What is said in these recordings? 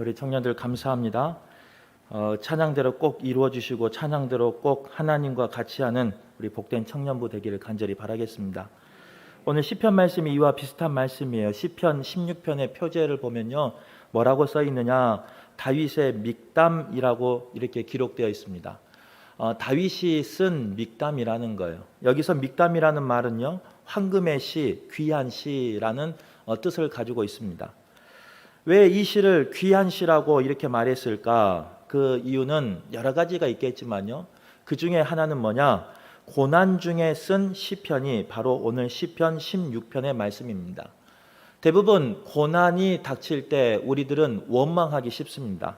우리 청년들 감사합니다. 찬양대로 꼭 이루어주시고 찬양대로 꼭 하나님과 같이 하는 우리 복된 청년부 되기를 간절히 바라겠습니다. 오늘 시편 말씀이 이와 비슷한 말씀이에요. 시편 16편의 표제를 보면요, 뭐라고 써 있느냐, 다윗의 믹담이라고 이렇게 기록되어 있습니다. 다윗이 쓴 믹담이라는 거예요. 여기서 믹담이라는 말은요, 황금의 시, 귀한 시라는 뜻을 가지고 있습니다. 왜 이 시를 귀한 시라고 이렇게 말했을까? 그 이유는 여러 가지가 있겠지만요, 그 중에 하나는 뭐냐, 고난 중에 쓴 시편이 바로 오늘 시편 16편의 말씀입니다. 대부분 고난이 닥칠 때 우리들은 원망하기 쉽습니다.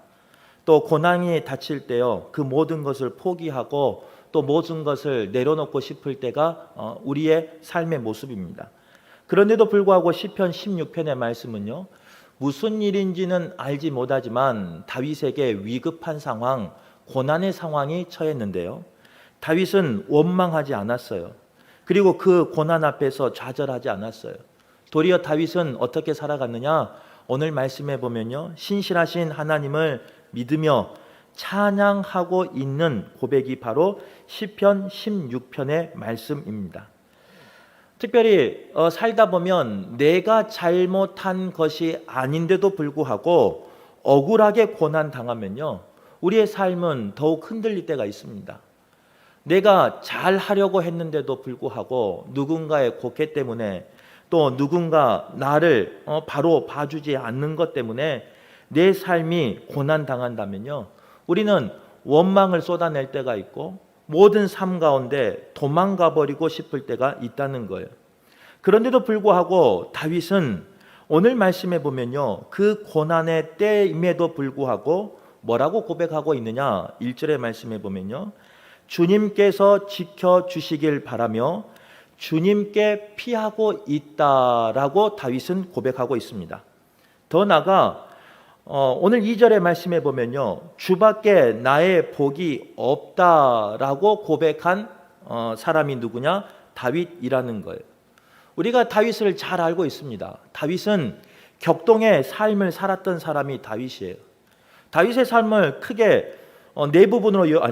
또 고난이 닥칠 때요, 그 모든 것을 포기하고 또 모든 것을 내려놓고 싶을 때가 우리의 삶의 모습입니다. 그런데도 불구하고 시편 16편의 말씀은요, 무슨 일인지는 알지 못하지만 다윗에게 위급한 상황, 고난의 상황이 처했는데요, 다윗은 원망하지 않았어요. 그리고 그 고난 앞에서 좌절하지 않았어요. 도리어 다윗은 어떻게 살아갔느냐, 오늘 말씀에 보면요, 신실하신 하나님을 믿으며 찬양하고 있는 고백이 바로 시편 16편의 말씀입니다. 특별히 살다 보면 내가 잘못한 것이 아닌데도 불구하고 억울하게 고난 당하면요, 우리의 삶은 더욱 흔들릴 때가 있습니다. 내가 잘하려고 했는데도 불구하고 누군가의 곡해 때문에, 또 누군가 나를 바로 봐주지 않는 것 때문에 내 삶이 고난 당한다면요, 우리는 원망을 쏟아낼 때가 있고 모든 삶 가운데 도망가 버리고 싶을 때가 있다는 거예요. 그런데도 불구하고 다윗은 오늘 말씀에 보면요, 그 고난의 때임에도 불구하고 뭐라고 고백하고 있느냐, 1절의 말씀에 보면요, 주님께서 지켜주시길 바라며 주님께 피하고 있다라고 다윗은 고백하고 있습니다. 더 나아가 오늘 2절의 말씀에 보면요, 주밖에 나의 복이 없다라고 고백한 사람이 누구냐, 다윗이라는 거예요. 우리가 다윗을 잘 알고 있습니다. 다윗은 격동의 삶을 살았던 사람이 다윗이에요. 다윗의 삶을 크게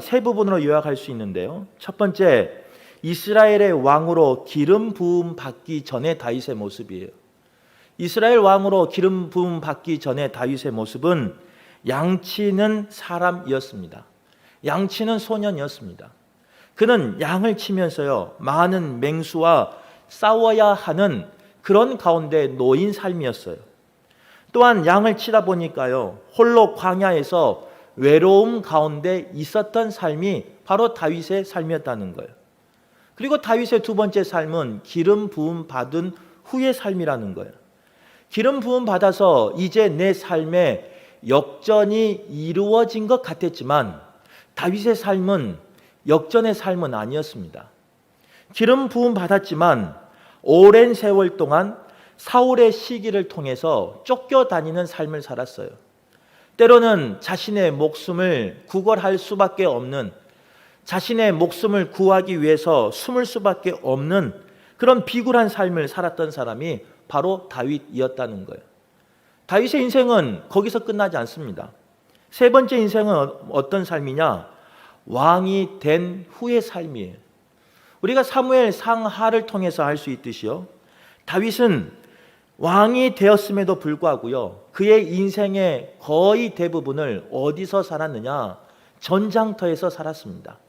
세 부분으로 요약할 수 있는데요, 첫 번째, 이스라엘의 왕으로 기름 부음 받기 전에 다윗의 모습이에요. 이스라엘 왕으로 기름 부음 받기 전에 다윗의 모습은 양치는 사람이었습니다. 양치는 소년이었습니다. 그는 양을 치면서요, 많은 맹수와 싸워야 하는 그런 가운데 놓인 삶이었어요. 또한 양을 치다 보니까요, 홀로 광야에서 외로움 가운데 있었던 삶이 바로 다윗의 삶이었다는 거예요. 그리고 다윗의 두 번째 삶은 기름 부음 받은 후의 삶이라는 거예요. 기름 부음 받아서 이제 내 삶에 역전이 이루어진 것 같았지만 다윗의 삶은 역전의 삶은 아니었습니다. 기름 부음 받았지만 오랜 세월 동안 사울의 시기를 통해서 쫓겨다니는 삶을 살았어요. 때로는 자신의 목숨을 구걸할 수밖에 없는, 자신의 목숨을 구하기 위해서 숨을 수밖에 없는 그런 비굴한 삶을 살았던 사람이 바로 다윗이었다는 거예요. 다윗의 인생은 거기서 끝나지 않습니다. 세 번째 인생은 어떤 삶이냐, 왕이 된 후의 삶이에요. 우리가 사무엘 상하를 통해서 알 수 있듯이요, 다윗은 왕이 되었음에도 불구하고요, 그의 인생의 거의 대부분을 어디서 살았느냐, 전장터에서 살았습니다.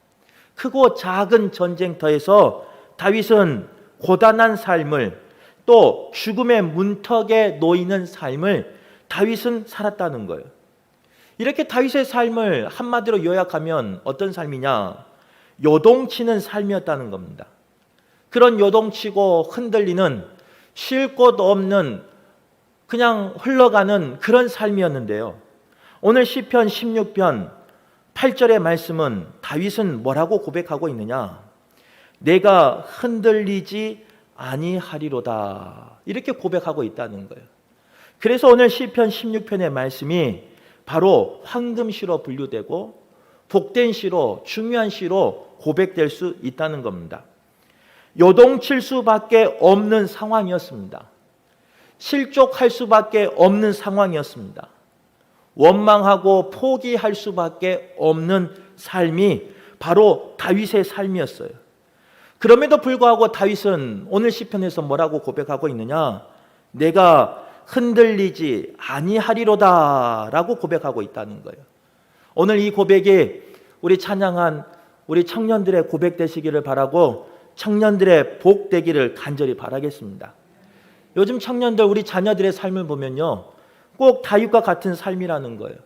크고 작은 전쟁터에서 다윗은 고단한 삶을, 또 죽음의 문턱에 놓이는 삶을 다윗은 살았다는 거예요. 이렇게 다윗의 삶을 한마디로 요약하면 어떤 삶이냐, 요동치는 삶이었다는 겁니다. 그런 요동치고 흔들리는, 쉴 곳 없는, 그냥 흘러가는 그런 삶이었는데요, 오늘 시편 16편 8절의 말씀은 다윗은 뭐라고 고백하고 있느냐, 내가 흔들리지 아니하리로다, 이렇게 고백하고 있다는 거예요. 그래서 오늘 시편 16편의 말씀이 바로 황금시로 분류되고 복된 시로, 중요한 시로 고백될 수 있다는 겁니다. 요동칠 수밖에 없는 상황이었습니다. 실족할 수밖에 없는 상황이었습니다. 원망하고 포기할 수밖에 없는 삶이 바로 다윗의 삶이었어요. 그럼에도 불구하고 다윗은 오늘 시편에서 뭐라고 고백하고 있느냐? 내가 흔들리지 아니하리로다 라고 고백하고 있다는 거예요. 오늘 이 고백이 우리 찬양한 우리 청년들의 고백 되시기를 바라고 청년들의 복 되기를 간절히 바라겠습니다. 요즘 청년들 우리 자녀들의 삶을 보면요, 꼭 다윗과 같은 삶이라는 거예요.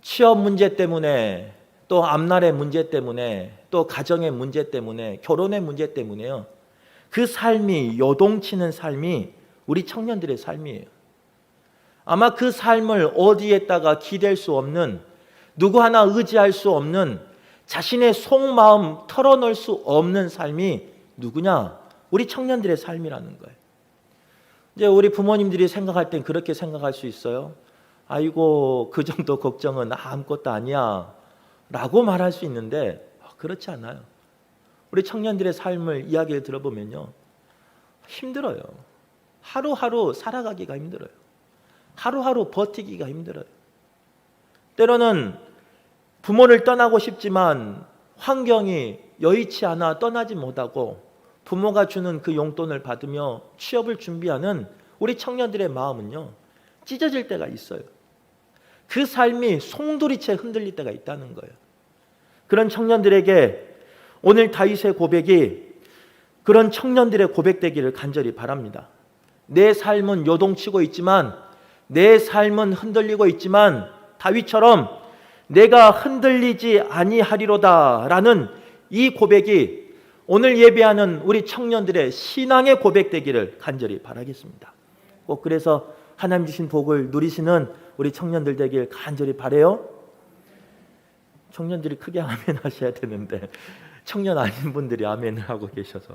취업 문제 때문에, 또 앞날의 문제 때문에, 또 가정의 문제 때문에, 결혼의 문제 때문에요, 그 삶이 요동치는 삶이 우리 청년들의 삶이에요. 아마 그 삶을 어디에다가 기댈 수 없는, 누구 하나 의지할 수 없는, 자신의 속마음 털어놓을 수 없는 삶이 누구냐? 우리 청년들의 삶이라는 거예요. 이제 우리 부모님들이 생각할 땐 그렇게 생각할 수 있어요. 아이고, 그 정도 걱정은 아무것도 아니야 라고 말할 수 있는데, 그렇지 않아요. 우리 청년들의 삶을 이야기를 들어보면요, 힘들어요. 하루하루 살아가기가 힘들어요. 하루하루 버티기가 힘들어요. 때로는 부모를 떠나고 싶지만 환경이 여의치 않아 떠나지 못하고 부모가 주는 그 용돈을 받으며 취업을 준비하는 우리 청년들의 마음은요, 찢어질 때가 있어요. 그 삶이 송두리째 흔들릴 때가 있다는 거예요. 그런 청년들에게 오늘 다윗의 고백이 그런 청년들의 고백되기를 간절히 바랍니다. 내 삶은 요동치고 있지만, 내 삶은 흔들리고 있지만 다윗처럼 내가 흔들리지 아니하리로다 라는 이 고백이 오늘 예배하는 우리 청년들의 신앙의 고백되기를 간절히 바라겠습니다. 꼭 그래서 하나님 주신 복을 누리시는 우리 청년들 되길 간절히 바라요. 청년들이 크게 아멘 하셔야 되는데 청년 아닌 분들이 아멘을 하고 계셔서.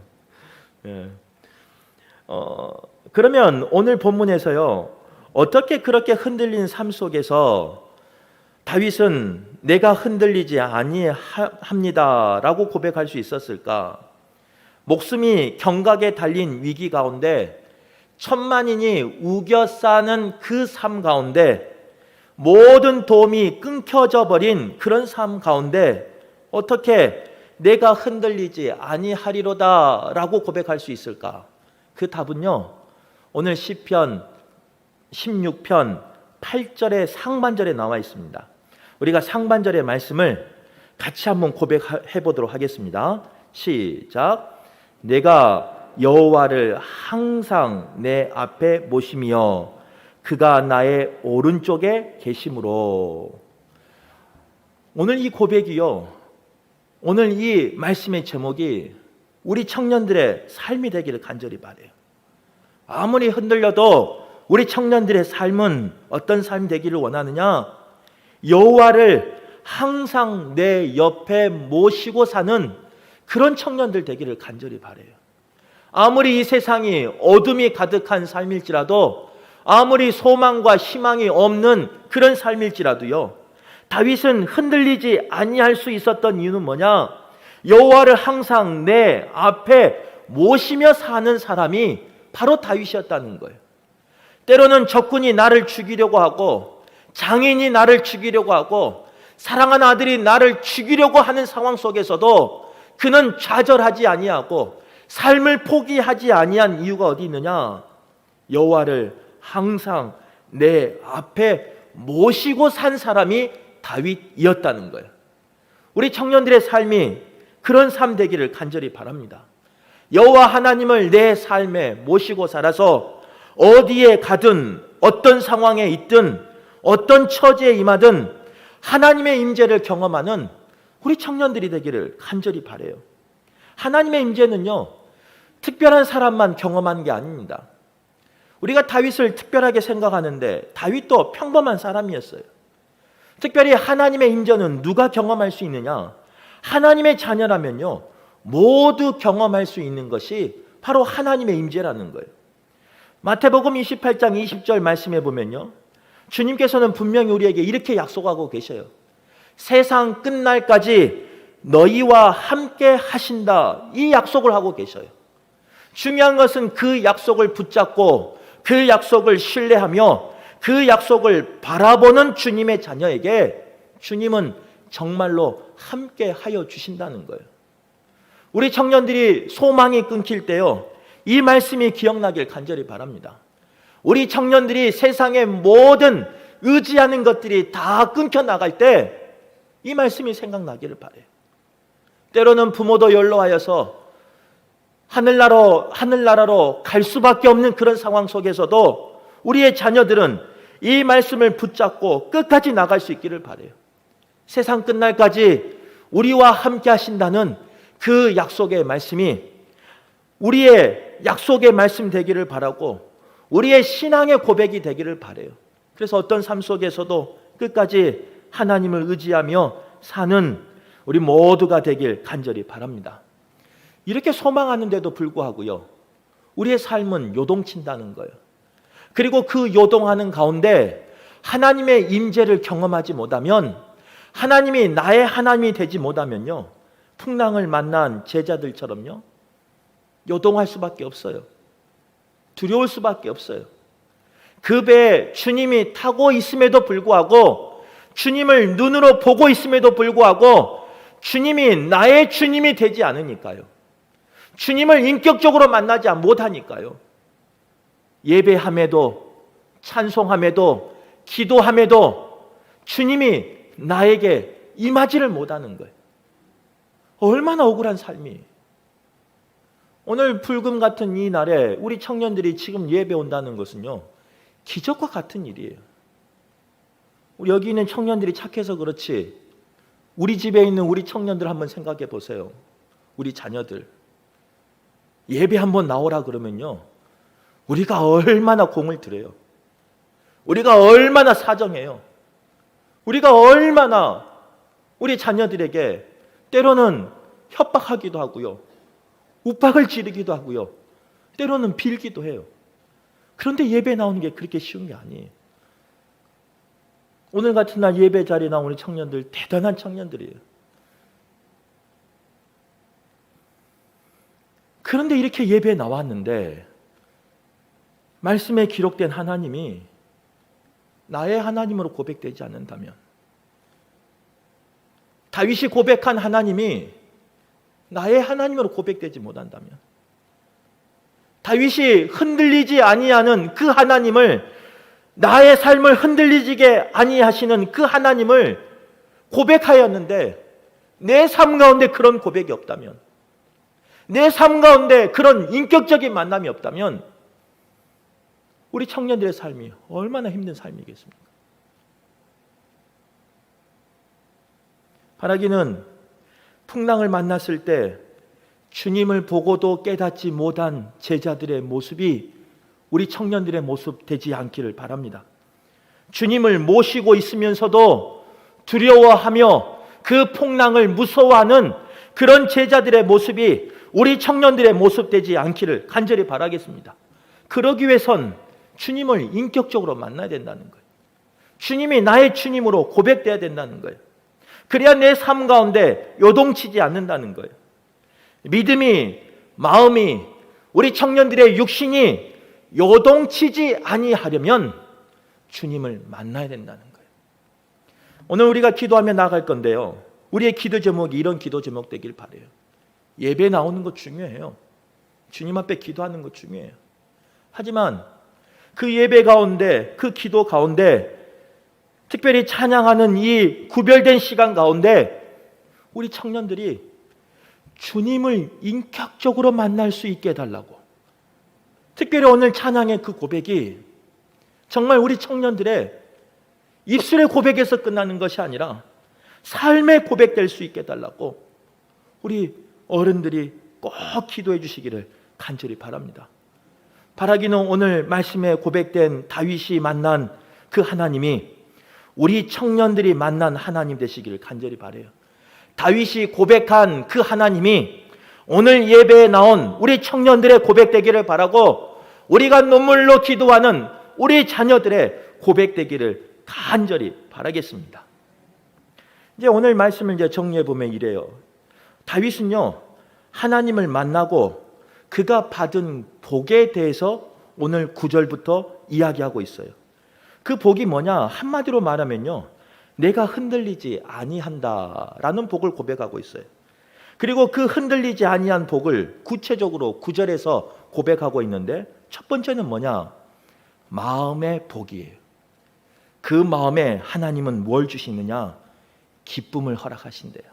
그러면 오늘 본문에서요, 어떻게 그렇게 흔들린 삶 속에서 다윗은 내가 흔들리지 아니합니다 라고 고백할 수 있었을까? 목숨이 경각에 달린 위기 가운데, 천만인이 우겨 싸는 그 삶 가운데, 모든 도움이 끊겨져 버린 그런 삶 가운데 어떻게 내가 흔들리지 아니하리로다 라고 고백할 수 있을까? 그 답은요, 오늘 시편 16편 8절의 상반절에 나와 있습니다. 우리가 상반절의 말씀을 같이 한번 고백해 보도록 하겠습니다. 시작. 내가 여호와를 항상 내 앞에 모시며 그가 나의 오른쪽에 계심으로. 오늘 이 고백이요, 오늘 이 말씀의 제목이 우리 청년들의 삶이 되기를 간절히 바라요. 아무리 흔들려도 우리 청년들의 삶은 어떤 삶이 되기를 원하느냐? 여호와를 항상 내 옆에 모시고 사는 그런 청년들 되기를 간절히 바라요. 아무리 이 세상이 어둠이 가득한 삶일지라도, 아무리 소망과 희망이 없는 그런 삶일지라도요, 다윗은 흔들리지 아니할 수 있었던 이유는 뭐냐? 여호와를 항상 내 앞에 모시며 사는 사람이 바로 다윗이었다는 거예요. 때로는 적군이 나를 죽이려고 하고, 장인이 나를 죽이려고 하고, 사랑하는 아들이 나를 죽이려고 하는 상황 속에서도 그는 좌절하지 아니하고 삶을 포기하지 아니한 이유가 어디 있느냐? 여호와를 항상 내 앞에 모시고 산 사람이 다윗이었다는 거예요. 우리 청년들의 삶이 그런 삶 되기를 간절히 바랍니다. 여호와 하나님을 내 삶에 모시고 살아서 어디에 가든, 어떤 상황에 있든, 어떤 처지에 임하든 하나님의 임재를 경험하는 우리 청년들이 되기를 간절히 바라요. 하나님의 임재는요, 특별한 사람만 경험하는 게 아닙니다. 우리가 다윗을 특별하게 생각하는데 다윗도 평범한 사람이었어요. 특별히 하나님의 임재는 누가 경험할 수 있느냐? 하나님의 자녀라면요, 모두 경험할 수 있는 것이 바로 하나님의 임재라는 거예요. 마태복음 28장 20절 말씀해 보면요, 주님께서는 분명히 우리에게 이렇게 약속하고 계셔요. 세상 끝날까지 너희와 함께 하신다, 이 약속을 하고 계셔요. 중요한 것은 그 약속을 붙잡고 그 약속을 신뢰하며 그 약속을 바라보는 주님의 자녀에게 주님은 정말로 함께 하여 주신다는 거예요. 우리 청년들이 소망이 끊길 때요, 이 말씀이 기억나길 간절히 바랍니다. 우리 청년들이 세상의 모든 의지하는 것들이 다 끊겨 나갈 때 이 말씀이 생각나기를 바라요. 때로는 부모도 연로하여서 하늘나라로 갈 수밖에 없는 그런 상황 속에서도 우리의 자녀들은 이 말씀을 붙잡고 끝까지 나갈 수 있기를 바라요. 세상 끝날까지 우리와 함께 하신다는 그 약속의 말씀이 우리의 약속의 말씀 되기를 바라고 우리의 신앙의 고백이 되기를 바라요. 그래서 어떤 삶 속에서도 끝까지 하나님을 의지하며 사는 우리 모두가 되길 간절히 바랍니다. 이렇게 소망하는데도 불구하고요, 우리의 삶은 요동친다는 거예요. 그리고 그 요동하는 가운데 하나님의 임재를 경험하지 못하면, 하나님이 나의 하나님이 되지 못하면요, 풍랑을 만난 제자들처럼요, 요동할 수밖에 없어요. 두려울 수밖에 없어요. 그 배에 주님이 타고 있음에도 불구하고, 주님을 눈으로 보고 있음에도 불구하고 주님이 나의 주님이 되지 않으니까요. 주님을 인격적으로 만나지 못하니까요. 예배함에도, 찬송함에도, 기도함에도 주님이 나에게 임하지를 못하는 거예요. 얼마나 억울한 삶이. 오늘 불금 같은 이 날에 우리 청년들이 지금 예배 온다는 것은요, 기적과 같은 일이에요. 우리 여기 있는 청년들이 착해서 그렇지, 우리 집에 있는 우리 청년들 한번 생각해 보세요. 우리 자녀들 예배 한번 나오라 그러면요, 우리가 얼마나 공을 들여요. 우리가 얼마나 사정해요. 우리가 얼마나 우리 자녀들에게 때로는 협박하기도 하고요, 욱박을 지르기도 하고요, 때로는 빌기도 해요. 그런데 예배 나오는 게 그렇게 쉬운 게 아니에요. 오늘 같은 날 예배 자리에 나온 우리 청년들 대단한 청년들이에요. 그런데 이렇게 예배에 나왔는데 말씀에 기록된 하나님이 나의 하나님으로 고백되지 않는다면, 다윗이 고백한 하나님이 나의 하나님으로 고백되지 못한다면, 다윗이 흔들리지 아니하는 그 하나님을, 나의 삶을 흔들리지게 아니하시는 그 하나님을 고백하였는데 내 삶 가운데 그런 고백이 없다면, 내 삶 가운데 그런 인격적인 만남이 없다면 우리 청년들의 삶이 얼마나 힘든 삶이겠습니까? 바라기는 풍랑을 만났을 때 주님을 보고도 깨닫지 못한 제자들의 모습이 우리 청년들의 모습 되지 않기를 바랍니다. 주님을 모시고 있으면서도 두려워하며 그 풍랑을 무서워하는 그런 제자들의 모습이 우리 청년들의 모습 되지 않기를 간절히 바라겠습니다. 그러기 위해선 주님을 인격적으로 만나야 된다는 거예요. 주님이 나의 주님으로 고백돼야 된다는 거예요. 그래야 내 삶 가운데 요동치지 않는다는 거예요. 믿음이, 마음이, 우리 청년들의 육신이 요동치지 아니하려면 주님을 만나야 된다는 거예요. 오늘 우리가 기도하며 나갈 건데요, 우리의 기도 제목이 이런 기도 제목 되길 바라요. 예배 나오는 거 중요해요. 주님 앞에 기도하는 거 중요해요. 하지만 그 예배 가운데, 그 기도 가운데, 특별히 찬양하는 이 구별된 시간 가운데 우리 청년들이 주님을 인격적으로 만날 수 있게 해달라고, 특별히 오늘 찬양의 그 고백이 정말 우리 청년들의 입술의 고백에서 끝나는 것이 아니라 삶의 고백될 수 있게 해달라고 우리 어른들이 꼭 기도해 주시기를 간절히 바랍니다. 바라기는 오늘 말씀에 고백된 다윗이 만난 그 하나님이 우리 청년들이 만난 하나님 되시기를 간절히 바라요. 다윗이 고백한 그 하나님이 오늘 예배에 나온 우리 청년들의 고백되기를 바라고, 우리가 눈물로 기도하는 우리 자녀들의 고백되기를 간절히 바라겠습니다. 이제 오늘 말씀을 이제 정리해 보면 이래요. 다윗은요, 하나님을 만나고 그가 받은 복에 대해서 오늘 9절부터 이야기하고 있어요. 그 복이 뭐냐? 한마디로 말하면요, 내가 흔들리지 아니한다라는 복을 고백하고 있어요. 그리고 그 흔들리지 아니한 복을 구체적으로 9절에서 고백하고 있는데, 첫 번째는 뭐냐? 마음의 복이에요. 그 마음에 하나님은 뭘 주시느냐? 기쁨을 허락하신대요.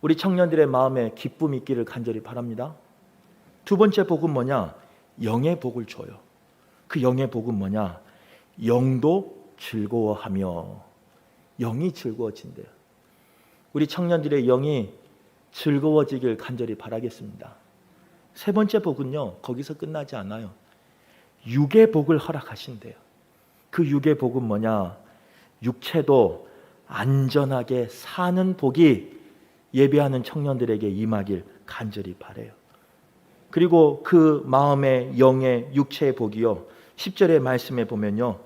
우리 청년들의 마음에 기쁨이 있기를 간절히 바랍니다. 두 번째 복은 뭐냐? 영의 복을 줘요. 그 영의 복은 뭐냐? 영도 즐거워하며, 영이 즐거워진대요. 우리 청년들의 영이 즐거워지길 간절히 바라겠습니다. 세 번째 복은요, 거기서 끝나지 않아요. 육의 복을 허락하신대요. 그 육의 복은 뭐냐? 육체도 안전하게 사는 복이 예배하는 청년들에게 임하길 간절히 바라요. 그리고 그 마음의, 영의, 육체의 복이요, 10절의 말씀에 보면요,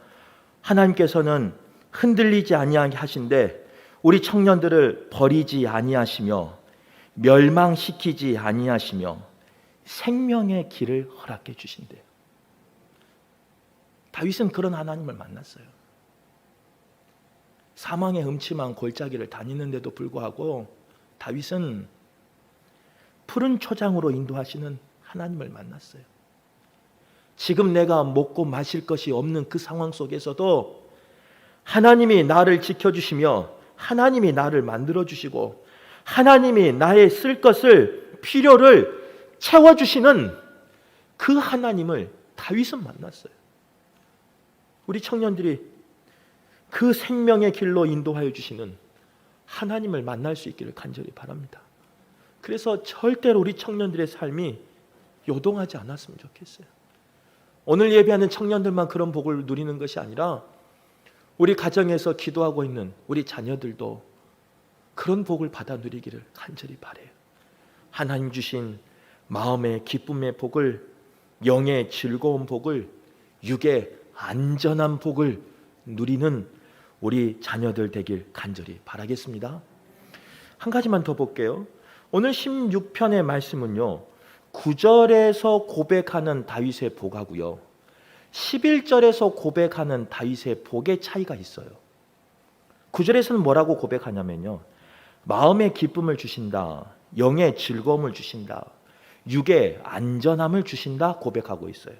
하나님께서는 흔들리지 아니하게 하신데 우리 청년들을 버리지 아니하시며 멸망시키지 아니하시며 생명의 길을 허락해 주신대요. 다윗은 그런 하나님을 만났어요. 사망의 음침한 골짜기를 다니는데도 불구하고 다윗은 푸른 초장으로 인도하시는 하나님을 만났어요. 지금 내가 먹고 마실 것이 없는 그 상황 속에서도 하나님이 나를 지켜주시며 하나님이 나를 만들어주시고 하나님이 나의 쓸 것을, 필요를 채워주시는 그 하나님을 다윗은 만났어요. 우리 청년들이 그 생명의 길로 인도하여 주시는 하나님을 만날 수 있기를 간절히 바랍니다. 그래서 절대로 우리 청년들의 삶이 요동하지 않았으면 좋겠어요. 오늘 예배하는 청년들만 그런 복을 누리는 것이 아니라 우리 가정에서 기도하고 있는 우리 자녀들도 그런 복을 받아 누리기를 간절히 바라요. 하나님 주신 마음의 기쁨의 복을, 영의 즐거운 복을, 육의 안전한 복을 누리는 우리 자녀들 되길 간절히 바라겠습니다. 한 가지만 더 볼게요. 오늘 16편의 말씀은요, 9절에서 고백하는 다윗의 복하고요, 11절에서 고백하는 다윗의 복의 차이가 있어요. 9절에서는 뭐라고 고백하냐면요, 마음의 기쁨을 주신다, 영의 즐거움을 주신다, 육의 안전함을 주신다 고백하고 있어요.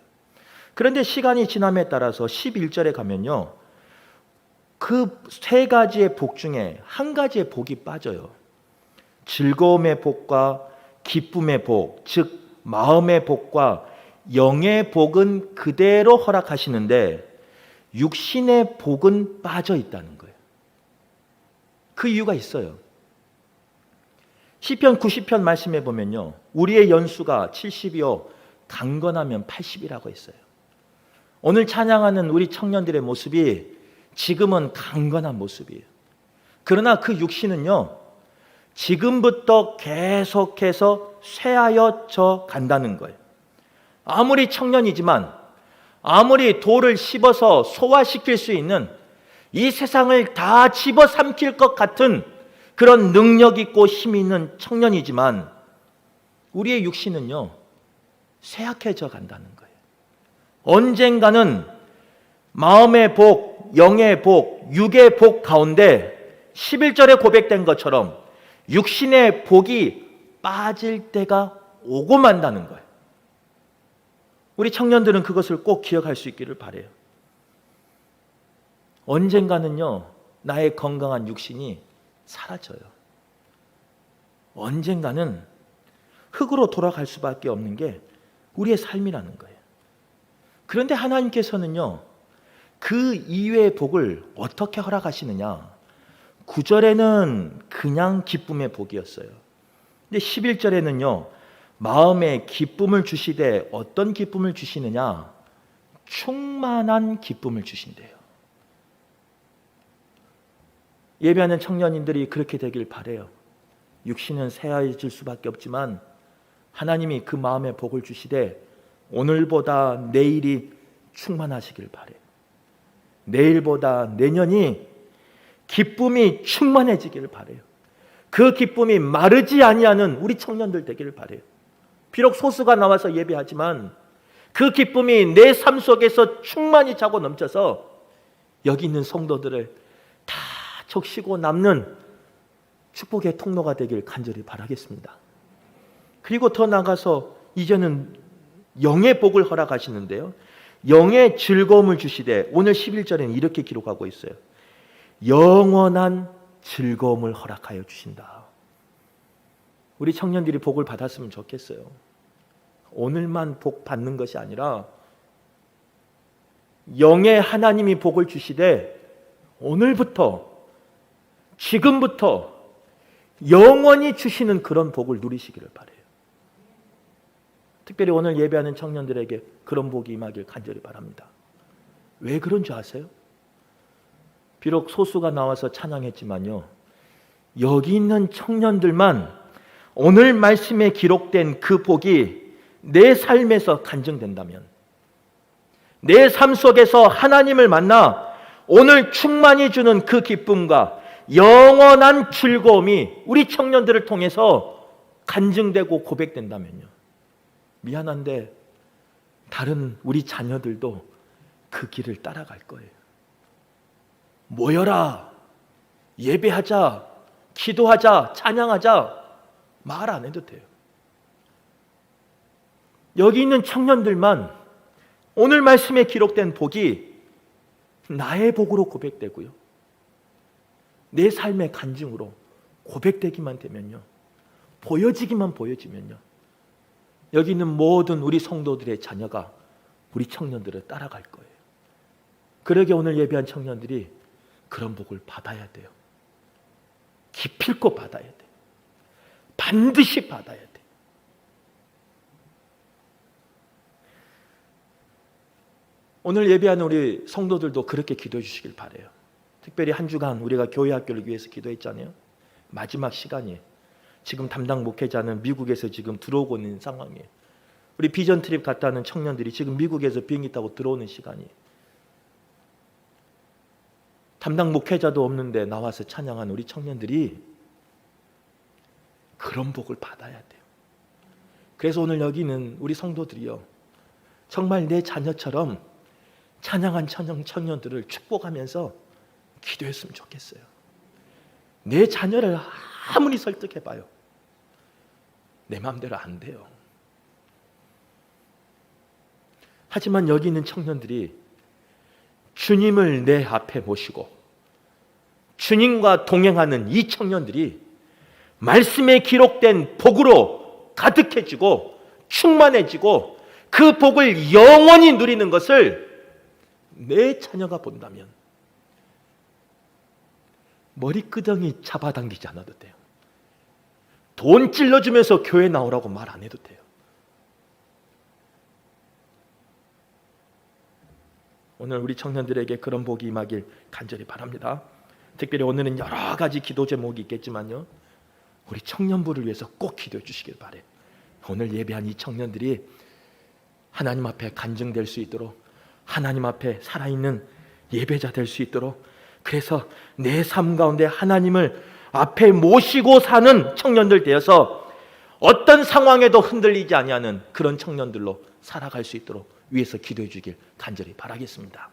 그런데 시간이 지남에 따라서 11절에 가면요, 그 세 가지의 복 중에 한 가지의 복이 빠져요. 즐거움의 복과 기쁨의 복, 즉 마음의 복과 영의 복은 그대로 허락하시는데 육신의 복은 빠져 있다는 거예요. 그 이유가 있어요. 시편 90편 말씀에 보면요, 우리의 연수가 70이요 강건하면 80이라고 했어요. 오늘 찬양하는 우리 청년들의 모습이 지금은 강건한 모습이에요. 그러나 그 육신은요, 지금부터 계속해서 쇠하여져 간다는 거예요. 아무리 청년이지만, 아무리 돌을 씹어서 소화시킬 수 있는, 이 세상을 다 집어삼킬 것 같은 그런 능력 있고 힘 있는 청년이지만 우리의 육신은요, 쇠약해져 간다는 거예요. 언젠가는 마음의 복, 영의 복, 육의 복 가운데 11절에 고백된 것처럼 육신의 복이 빠질 때가 오고 만다는 거예요. 우리 청년들은 그것을 꼭 기억할 수 있기를 바라요. 언젠가는요, 나의 건강한 육신이 사라져요. 언젠가는 흙으로 돌아갈 수밖에 없는 게 우리의 삶이라는 거예요. 그런데 하나님께서는요, 그 이외의 복을 어떻게 허락하시느냐? 9절에는 그냥 기쁨의 복이었어요. 근데 11절에는요, 마음의 기쁨을 주시되 어떤 기쁨을 주시느냐? 충만한 기쁨을 주신대요. 예배하는 청년인들이 그렇게 되길 바라요. 육신은 쇠하여질 수밖에 없지만 하나님이 그 마음의 복을 주시되 오늘보다 내일이 충만하시길 바라요. 내일보다 내년이 기쁨이 충만해지기를 바라요. 그 기쁨이 마르지 아니하는 우리 청년들 되기를 바라요. 비록 소수가 나와서 예배하지만 그 기쁨이 내 삶 속에서 충만히 차고 넘쳐서 여기 있는 성도들을 다 적시고 남는 축복의 통로가 되길 간절히 바라겠습니다. 그리고 더 나가서 이제는 영의 복을 허락하시는데요, 영의 즐거움을 주시되 오늘 11절에는 이렇게 기록하고 있어요. 영원한 즐거움을 허락하여 주신다. 우리 청년들이 복을 받았으면 좋겠어요. 오늘만 복 받는 것이 아니라 영의 하나님이 복을 주시되 오늘부터, 지금부터 영원히 주시는 그런 복을 누리시기를 바라요. 특별히 오늘 예배하는 청년들에게 그런 복이 임하길 간절히 바랍니다. 왜 그런 줄 아세요? 비록 소수가 나와서 찬양했지만요, 여기 있는 청년들만 오늘 말씀에 기록된 그 복이 내 삶에서 간증된다면, 내 삶 속에서 하나님을 만나 오늘 충만히 주는 그 기쁨과 영원한 즐거움이 우리 청년들을 통해서 간증되고 고백된다면요, 미안한데 다른 우리 자녀들도 그 길을 따라갈 거예요. 모여라, 예배하자, 기도하자, 찬양하자 말 안 해도 돼요. 여기 있는 청년들만 오늘 말씀에 기록된 복이 나의 복으로 고백되고요, 내 삶의 간증으로 고백되기만 되면요, 보여지면요, 여기 있는 모든 우리 성도들의 자녀가 우리 청년들을 따라갈 거예요. 그러게 오늘 예배한 청년들이 그런 복을 받아야 돼요. 기필코 받아야 돼요. 반드시 받아야 돼요. 오늘 예배하는 우리 성도들도 그렇게 기도해 주시길 바라요. 특별히 한 주간 우리가 교회 학교를 위해서 기도했잖아요. 마지막 시간이에요. 지금 담당 목회자는 미국에서 지금 들어오고 있는 상황이에요. 우리 비전 트립 갔다 하는 청년들이 지금 미국에서 비행기 타고 들어오는 시간이에요. 담당 목회자도 없는데 나와서 찬양한 우리 청년들이 그런 복을 받아야 돼요. 그래서 오늘 여기 있는 우리 성도들이요, 정말 내 자녀처럼 찬양한 청년들을 축복하면서 기도했으면 좋겠어요. 내 자녀를 아무리 설득해봐요, 내 마음대로 안 돼요. 하지만 여기 있는 청년들이 주님을 내 앞에 모시고 주님과 동행하는 이 청년들이 말씀에 기록된 복으로 가득해지고 충만해지고 그 복을 영원히 누리는 것을 내 자녀가 본다면 머리끄덩이 잡아당기지 않아도 돼요. 돈 찔러주면서 교회 나오라고 말 안 해도 돼요. 오늘 우리 청년들에게 그런 복이 임하길 간절히 바랍니다. 특별히 오늘은 여러 가지 기도 제목이 있겠지만요, 우리 청년부를 위해서 꼭 기도해 주시길 바라요. 오늘 예배한 이 청년들이 하나님 앞에 간증될 수 있도록, 하나님 앞에 살아있는 예배자 될 수 있도록, 그래서 내 삶 가운데 하나님을 앞에 모시고 사는 청년들 되어서 어떤 상황에도 흔들리지 아니하는 그런 청년들로 살아갈 수 있도록 위해서 기도해 주길 간절히 바라겠습니다.